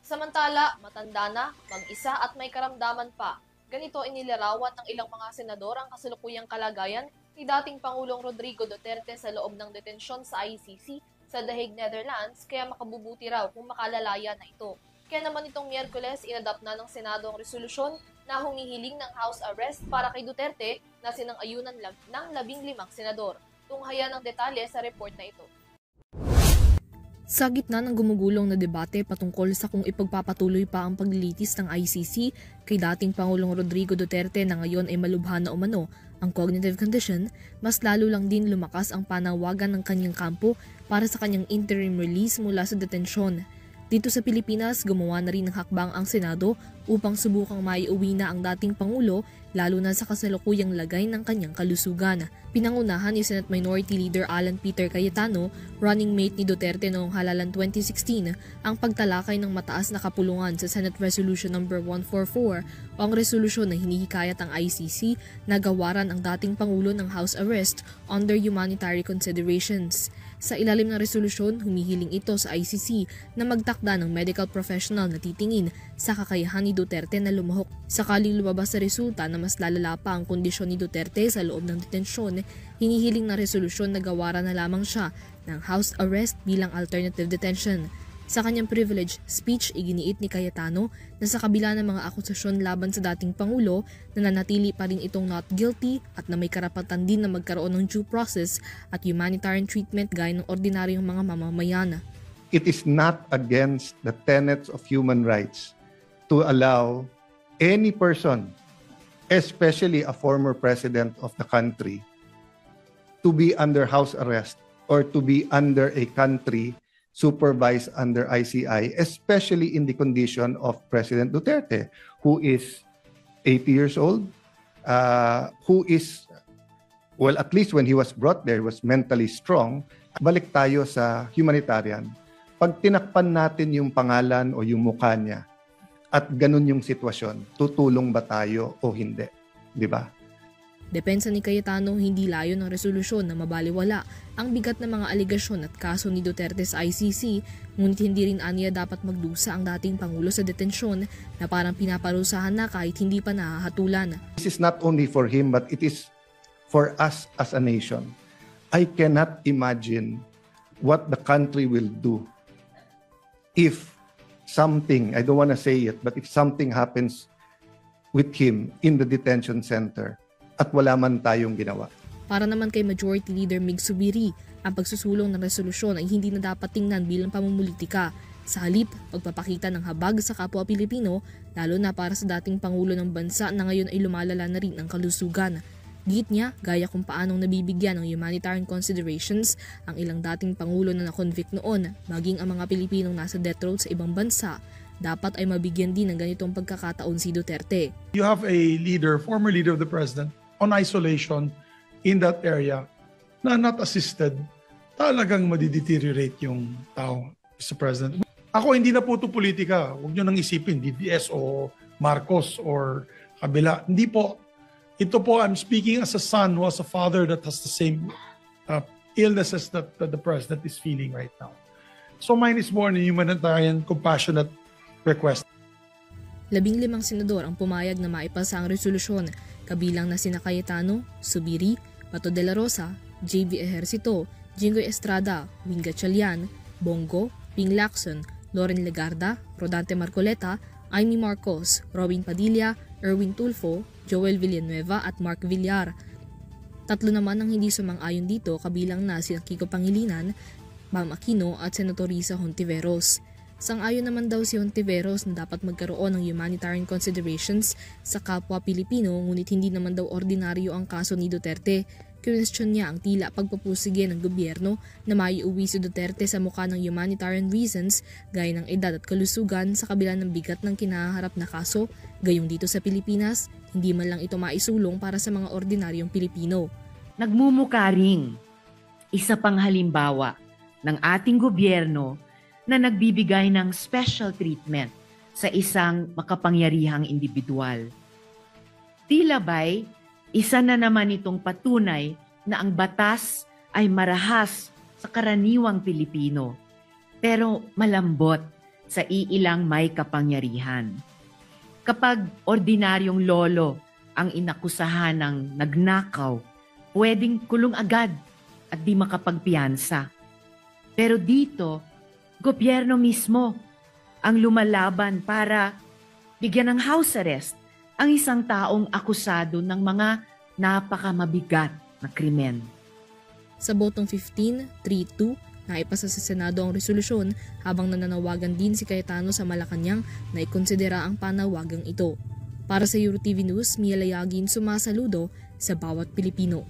Samantala, matanda na, mag-isa at may karamdaman pa. Ganito inilarawan ng ilang mga senador ang kasalukuyang kalagayan ni dating Pangulong Rodrigo Duterte sa loob ng detensyon sa ICC sa The Hague, Netherlands, kaya makabubuti raw kung makalalaya na ito. Kaya naman itong Miyerkules, inadapt na ng Senado ang resolusyon na humihiling ng House arrest para kay Duterte na sinang-ayunan ng 15 senador. Tunghayan ng detalye sa report na ito. Sa gitna ng gumugulong na debate patungkol sa kung ipagpapatuloy pa ang paglilitis ng ICC kay dating Pangulong Rodrigo Duterte na ngayon ay malubha na umano ang cognitive condition, mas lalo lang din lumakas ang panawagan ng kanyang kampo para sa kanyang interim release mula sa detensyon. Dito sa Pilipinas, gumawa na rin ng hakbang ang Senado upang subukang maiuwi na ang dating Pangulo lalo na sa kasalukuyang lagay ng kanyang kalusugan. Pinangunahan ni Senate Minority Leader Alan Peter Cayetano, running mate ni Duterte noong halalan 2016, ang pagtalakay ng mataas na kapulungan sa Senate Resolution No. 144 o ang resolusyon na hinihikayat ang ICC na gawaran ang dating Pangulo ng house arrest under humanitarian considerations. Sa ilalim ng resolusyon, humihiling ito sa ICC na magtakda ng medical professional na titingin sa kakayahan ni Duterte na lumahok. Sakaling lumabas sa resulta na mas lalala pa ang kondisyon ni Duterte sa loob ng detensyon, hinihiling na resolusyon na gawaran na lamang siya ng house arrest bilang alternative detention. Sa kanyang privilege speech, iginiit ni Cayetano na sa kabila ng mga akusasyon laban sa dating Pangulo, nananatili pa rin itong not guilty at na may karapatan din na magkaroon ng due process at humanitarian treatment gaya ng ordinaryong mga mamamayan. It is not against the tenets of human rights to allow any person, especially a former president of the country, to be under house arrest or to be under a country supervised under ICI, especially in the condition of President Duterte, who is 80 years old, who is, well, at least when he was brought there, was mentally strong. Balik tayo sa humanitarian. Pag tinakpan natin yung pangalan o yung mukha niya, at ganun yung sitwasyon, tutulong ba tayo o hindi? Di ba? Depensa ni Cayetano, hindi layo ng resolusyon na mabaliwala ang bigat ng mga aligasyon at kaso ni Duterte sa ICC, ngunit hindi rin aniya dapat magdusa ang dating Pangulo sa detensyon na parang pinaparusahan na kahit hindi pa nahahatulan. This is not only for him but it is for us as a nation. I cannot imagine what the country will do if something, I don't want to say it, but if something happens with him in the detention center at wala man tayong ginawa. Para naman kay Majority Leader Mig Zubiri, ang pagsusulong ng resolusyon ay hindi na dapat tingnan bilang pamumulitika. Sa halip, pagpapakita ng habag sa kapwa Pilipino, lalo na para sa dating Pangulo ng bansa na ngayon ay lumalala na rin ang kalusugan. Git niya, gaya kung paanong nabibigyan ng humanitarian considerations ang ilang dating Pangulo na na-convict noon, maging ang mga Pilipinong nasa death row sa ibang bansa, dapat ay mabigyan din ng ganitong pagkakataon si Duterte. You have a leader, former leader of the president, on isolation in that area na not assisted, talagang madideteriorate yung tao, Mr. President. Ako, hindi na po ito politika. Huwag nyo nang isipin, DDS o Marcos or kabila. Hindi po. Ito po, I'm speaking as a son who has a father that has the same illnesses that the president is feeling right now. So mine is more a humanitarian, compassionate request. 15 senador ang pumayag na maipasa ang resolusyon, kabilang na sina Cayetano, Zubiri, Bato de la Rosa, J.V. Ejercito, Jinggoy Estrada, Win Gatchalian, Bongo, Ping Lacson, Loren Legarda, Rodante Marcoleta, Amy Marcos, Robin Padilla, Erwin Tulfo, Joel Villanueva at Mark Villar. Tatlo naman ang hindi sumang-ayon dito, kabilang na sina Kiko Pangilinan, Ma'am Aquino at Senator Risa Hontiveros. Sang-ayon naman daw si Hontiveros na dapat magkaroon ng humanitarian considerations sa kapwa Pilipino, ngunit hindi naman daw ordinaryo ang kaso ni Duterte. Question niya ang tila pagpupusige ng gobyerno na maiuwi si Duterte sa mukha ng humanitarian reasons gaya ng edad at kalusugan sa kabila ng bigat ng kinaharap na kaso. Gayong dito sa Pilipinas, hindi man lang ito maisulong para sa mga ordinaryong Pilipino. Nagmumukaring isa pang halimbawa ng ating gobyerno na nagbibigay ng special treatment sa isang makapangyarihang individual. Tila ba'y isa na naman itong patunay na ang batas ay marahas sa karaniwang Pilipino, pero malambot sa iilang may kapangyarihan. Kapag ordinaryong lolo ang inakusahan ng nagnakaw, pwedeng kulong agad at di makapagpiyansa. Pero dito, gobyerno mismo ang lumalaban para bigyan ng house arrest ang isang taong akusado ng mga napakamabigat na krimen. Sa botong 15-3-2, naipasa sa Senado ang resolusyon habang nananawagan din si Cayetano sa Malacanang na ikonsidera ang panawagang ito. Para sa EuroTV News, Mia Layagin, sumasaludo sa bawat Pilipino.